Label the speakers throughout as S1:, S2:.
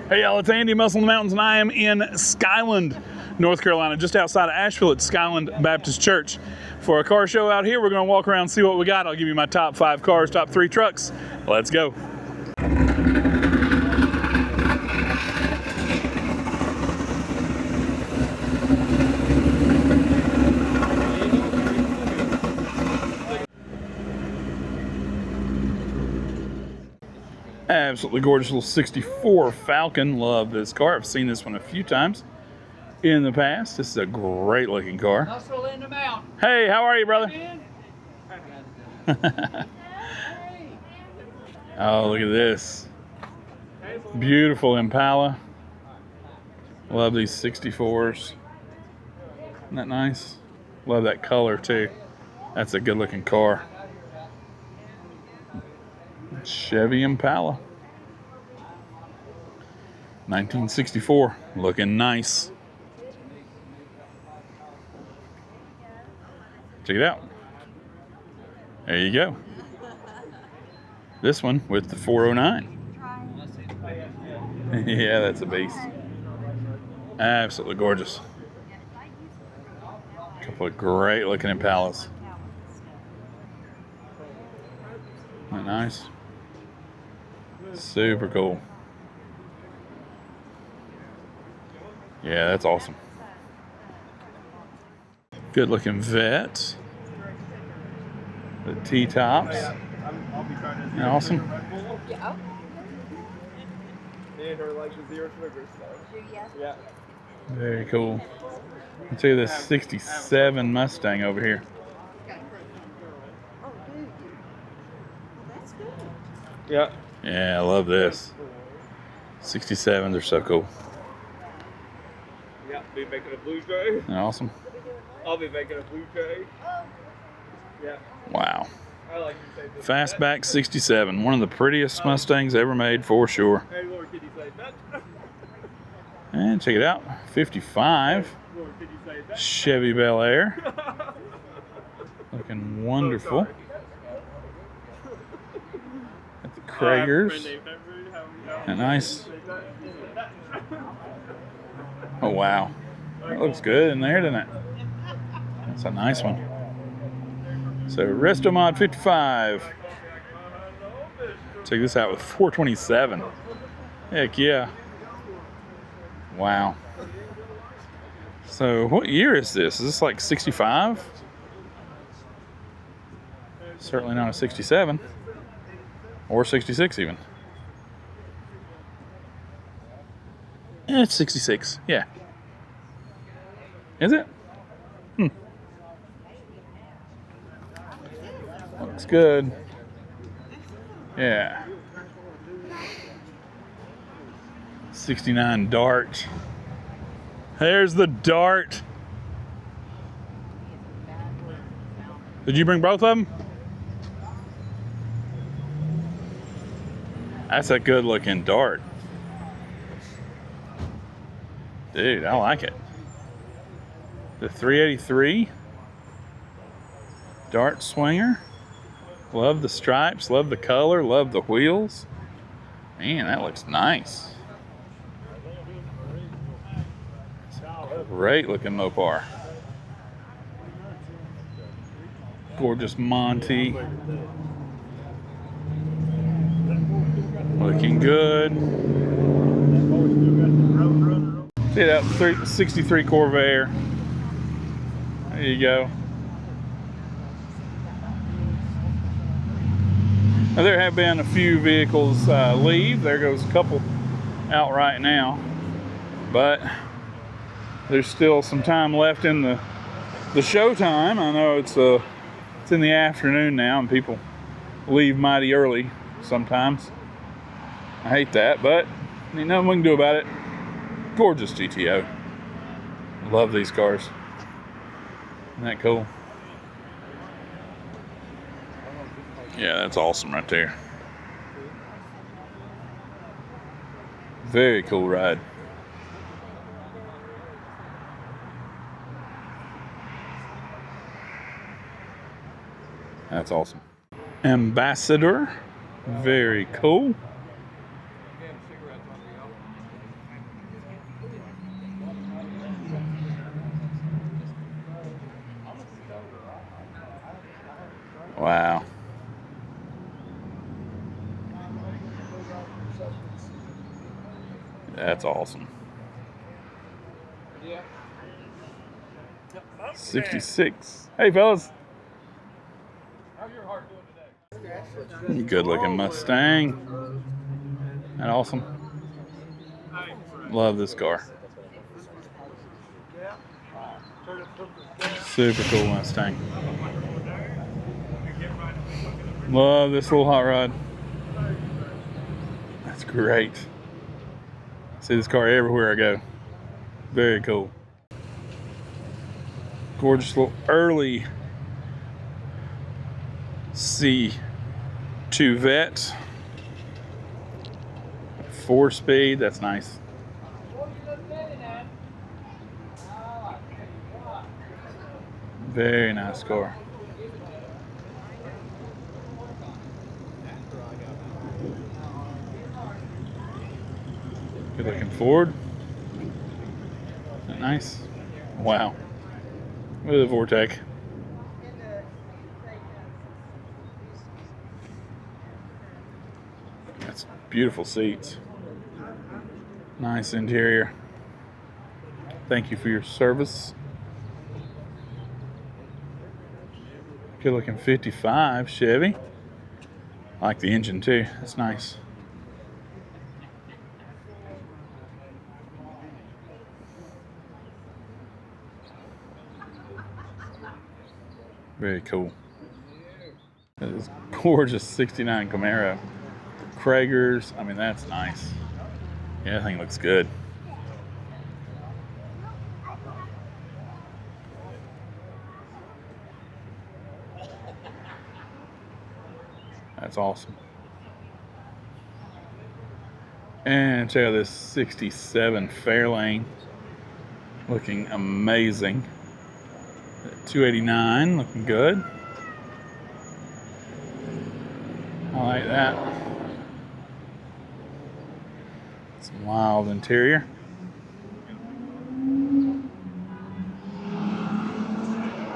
S1: Hey y'all, it's Andy, Muscle in the Mountains, and I am in Skyland, North Carolina, just outside of Asheville at Skyland Baptist Church. For a car show out here, we're gonna walk around and see what we got. I'll give you my top 5 cars, top 3 trucks. Let's go. Absolutely gorgeous little 64 Falcon. Love this car. I've seen this one a few times in the past. This is a great looking car.
S2: Hustle in the mountain.
S1: Hey, how are you, brother? Oh, look at this. Beautiful Impala. Love these 64s. Isn't that nice? Love that color too. That's a good looking car. Chevy Impala. 1964. Looking nice. Check it out. There you go. This one with the 409. Yeah, that's a beast. Absolutely gorgeous. A couple of great looking Impalas. Isn't that nice? Super cool. Yeah, that's awesome. Good looking vet. The T-tops. Awesome.
S3: Yeah.
S4: And her like the 0 sugar stuff. Yeah.
S1: Very cool. Let's see this 67 Mustang over here.
S3: Oh, dude. Well, that's good.
S4: Yeah.
S1: Yeah, I love this. 67s are so cool.
S4: Yeah, be making a blue tray.
S1: Awesome.
S4: I'll be making a blue tray. Yeah.
S1: Wow.
S4: I like to say this.
S1: Fastback 67. One of the prettiest Mustangs ever made for sure.
S4: Hey, Lord, can you say that?
S1: And check it out. 55
S4: Lord, can you say that?
S1: Chevy Bel Air. Looking wonderful. At the Kragers. And nice. Oh wow. That looks good in there, doesn't it? That's a nice one. So restomod 55. Check this out with 427. Heck yeah. Wow. So what year is this? Is this like 65? Certainly not a 67. Or 66 even. It's 66, yeah. Is it? Looks good. Yeah. 69 Dart. There's the Dart. Did you bring both of them? That's a good looking Dart. Dude, I like it. The 383 Dart Swinger. Love the stripes, love the color, love the wheels. Man, that looks nice. It's a great looking Mopar. Gorgeous Monty. Looking good. See that 63 Corvair. There you go. Now, there have been a few vehicles leave. There goes a couple out right now. But there's still some time left in the show time. I know it's in the afternoon now and people leave mighty early sometimes. I hate that, but ain't nothing we can do about it. Gorgeous GTO. Love these cars. Isn't that cool? Yeah, that's awesome right there. Very cool ride. That's awesome. Ambassador. Very cool. That's awesome. 66. Hey, fellas.
S4: How's your heart doing today?
S1: Good looking Mustang. That awesome. Love this car. Super cool Mustang. Love this little hot rod. That's great. See this car everywhere I go. Very cool. Gorgeous little early C2 Vet. 4-speed, that's nice. Very nice car. Good looking Ford. Isn't that nice? Wow. Look at the Vortec. That's beautiful seats. Nice interior. Thank you for your service. Good looking 55 Chevy. I like the engine too. That's nice. Very cool. That is gorgeous 69 Camaro. Kragers, I mean, that's nice. Yeah, that thing looks good. That's awesome. And check out this 67 Fairlane. Looking amazing. 289, looking good. I like that. Some wild interior.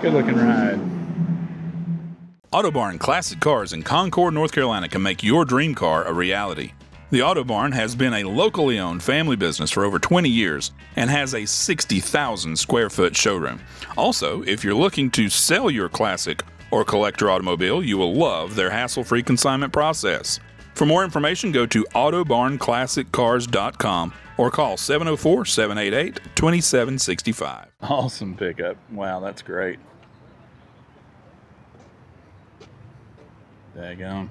S1: Good looking ride. Autobarn Classic Cars in Concord, North Carolina can make your dream car a reality. The Autobarn has been a locally owned family business for over 20 years and has a 60,000 square foot showroom. Also, if you're looking to sell your classic or collector automobile, you will love their hassle-free consignment process. For more information, go to autobarnclassiccars.com or call 704-788-2765. Awesome pickup. Wow, that's great. Daggone.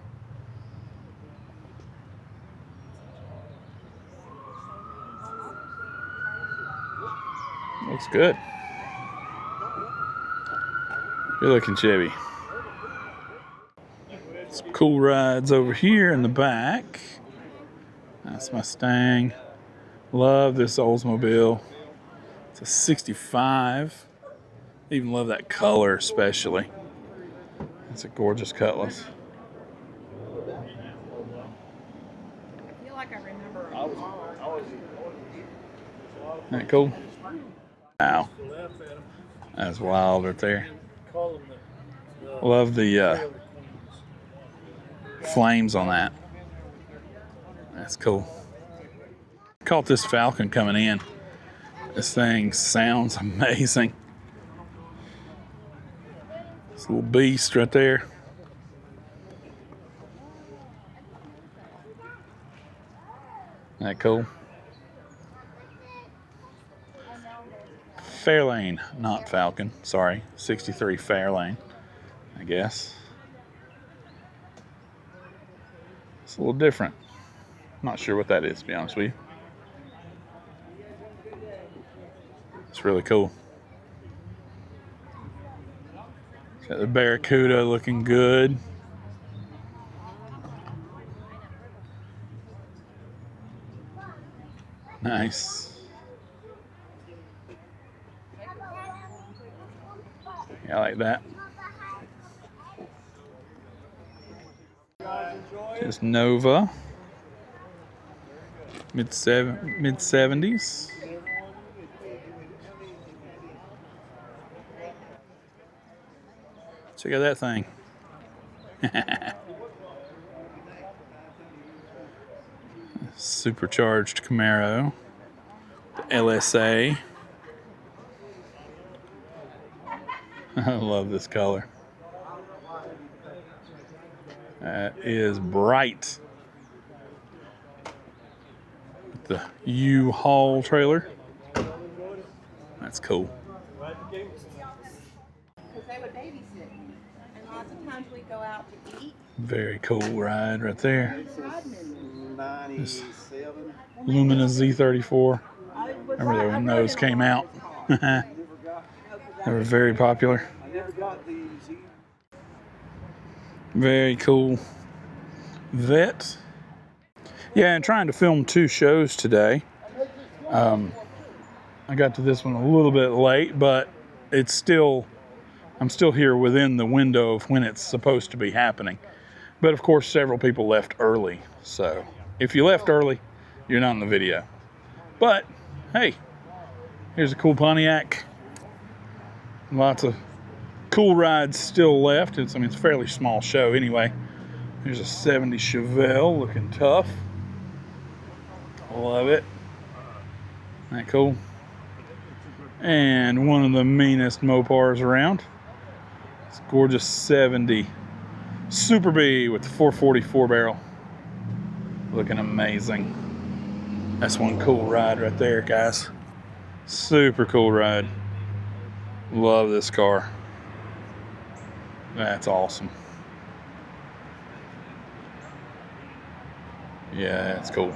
S1: Looks good. Good looking Chevy. Some cool rides over here in the back. Nice Mustang. Love this Oldsmobile. It's a 65. Even love that color especially. It's a gorgeous Cutlass.
S3: I feel like I remember.
S1: Isn't that cool? Wow. That's wild right there. Love the flames on that. That's cool. Caught this Falcon coming in. This thing sounds amazing. This little beast right there. Isn't that cool? Fairlane, not Falcon. Sorry, 63 Fairlane, I guess. It's a little different. Not sure what that is, to be honest with you. It's really cool. Got the Barracuda looking good. Nice. Yeah, I like that. Just Nova. Mid-70s. Check out that thing. Supercharged Camaro. The LSA. I love this color. That is bright. The U-Haul trailer. That's cool.
S3: Because they would babysit me. And lots of times we'd go out to eat.
S1: Very cool ride right there. This
S4: 97.
S1: Lumina Z34. Remember that when those came out? They were very popular.
S4: I never got these.
S1: Very cool vet. Yeah, and trying to film 2 shows today. I got to this one a little bit late, but I'm still here within the window of when it's supposed to be happening. But of course, several people left early. So if you left early, you're not in the video. But hey, here's a cool Pontiac. Lots of cool rides still left. It's a fairly small show anyway. There's a 70 Chevelle looking tough. Love it. Isn't that cool? And one of the meanest Mopars around. It's a gorgeous 70 Super B with the 444 barrel. Looking amazing. That's one cool ride right there, guys. Super cool ride. Love this car. That's awesome. Yeah, that's cool.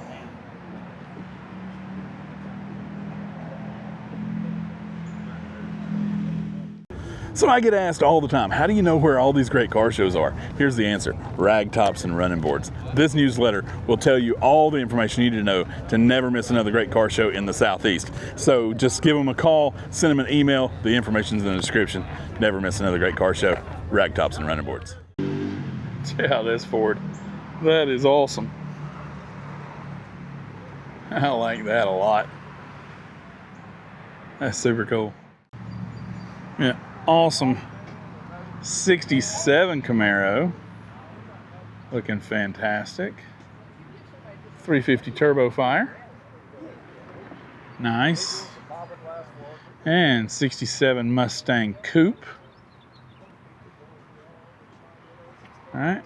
S1: So I get asked all the time, how do you know where all these great car shows are? Here's the answer: rag tops and running boards. This newsletter will tell you all the information you need to know to never miss another great car show in the Southeast. So just give them a call, send them an email. The information's in the description. Never miss another great car show. Rag tops and running boards. Check out this Ford. That is awesome. I like that a lot. That's super cool. Yeah. Awesome 67 Camaro, looking fantastic. 350 turbo fire, nice. And 67 Mustang Coupe. All right,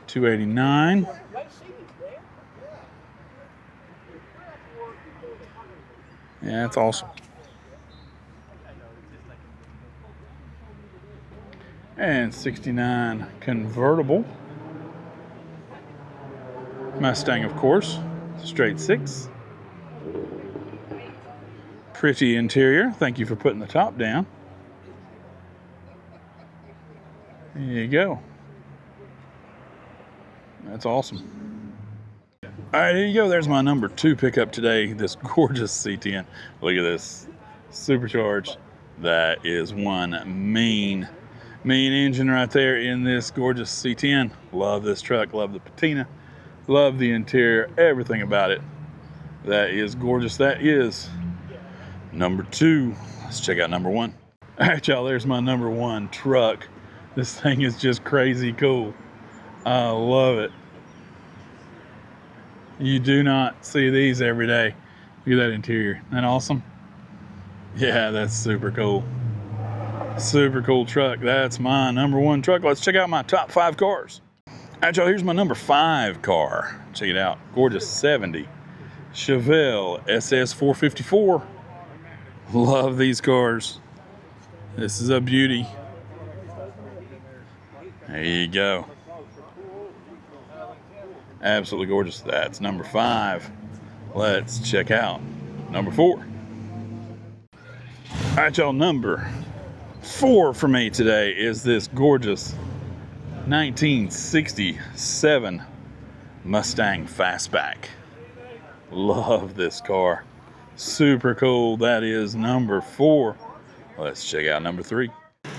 S1: 289. Yeah, that's awesome. And 69 convertible. Mustang, of course. Straight 6. Pretty interior. Thank you for putting the top down. There you go. That's awesome. All right, here you go. There's my number 2 pickup today. This gorgeous C10. Look at this. Supercharged. That is one mean engine right there in this gorgeous C10. Love this truck. Love the patina. Love the interior. Everything about it. That is gorgeous. That is number 2. Let's check out number 1. All right, y'all. There's my number 1 truck. This thing is just crazy cool. I love it. You do not see these every day. Look at that interior. Isn't that awesome? Yeah, that's super cool. Super cool truck. That's my number 1 truck. Let's check out my top 5 cars. All right, y'all, here's my number 5 car. Check it out. Gorgeous 70 Chevelle SS 454. Love these cars. This is a beauty. There you go. Absolutely gorgeous. That's number 5. Let's check out number 4. All right, y'all, number 4 for me today is this gorgeous 1967 Mustang Fastback. Love this car. Super cool. That is number 4. Let's check out number 3. All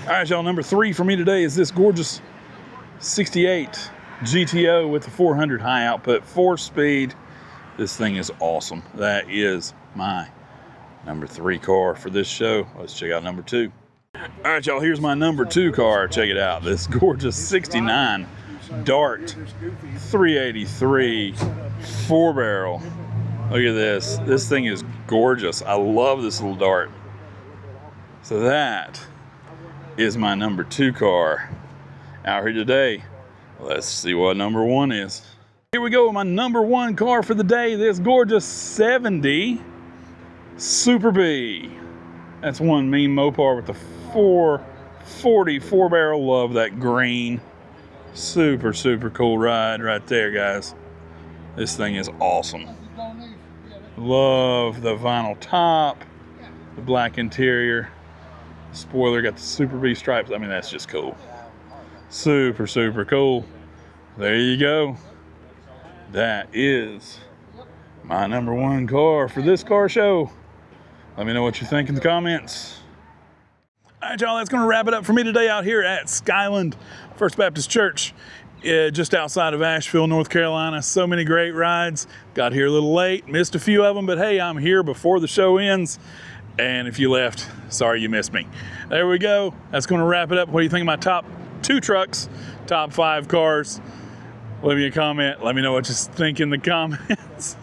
S1: right, y'all, number 3 for me today is this gorgeous 68 GTO with the 400 high output, 4-speed. This thing is awesome. That is my number 3 car for this show. Let's check out number 2. All right, y'all, here's my number 2 car. Check it out. This gorgeous 69 Dart 383 4-barrel. Look at this. This thing is gorgeous. I love this little dart. So that is my number 2 car out here today. Let's see what number 1 is. Here we go with my number 1 car for the day. This gorgeous 70 Super B. That's one mean Mopar with the 440 4-barrel. Love that green. Super, super cool ride right there, guys. This thing is awesome. Love the vinyl top, the black interior. Spoiler got the Super B stripes. I mean, that's just cool. Super, super cool. There you go. That is my number 1 car for this car show. Let me know what you think in the comments. All right, y'all, that's going to wrap it up for me today out here at Skyland First Baptist Church, just outside of Asheville, North Carolina. So many great rides. Got here a little late, missed a few of them, but hey, I'm here before the show ends. And if you left, sorry you missed me. There we go. That's going to wrap it up. What do you think of my top 2 trucks, top 5 cars? Leave me a comment. Let me know what you think in the comments.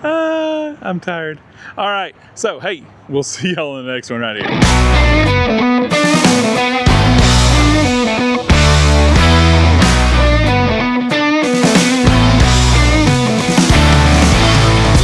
S1: I'm tired. All right. So, hey, we'll see y'all in the next one right here.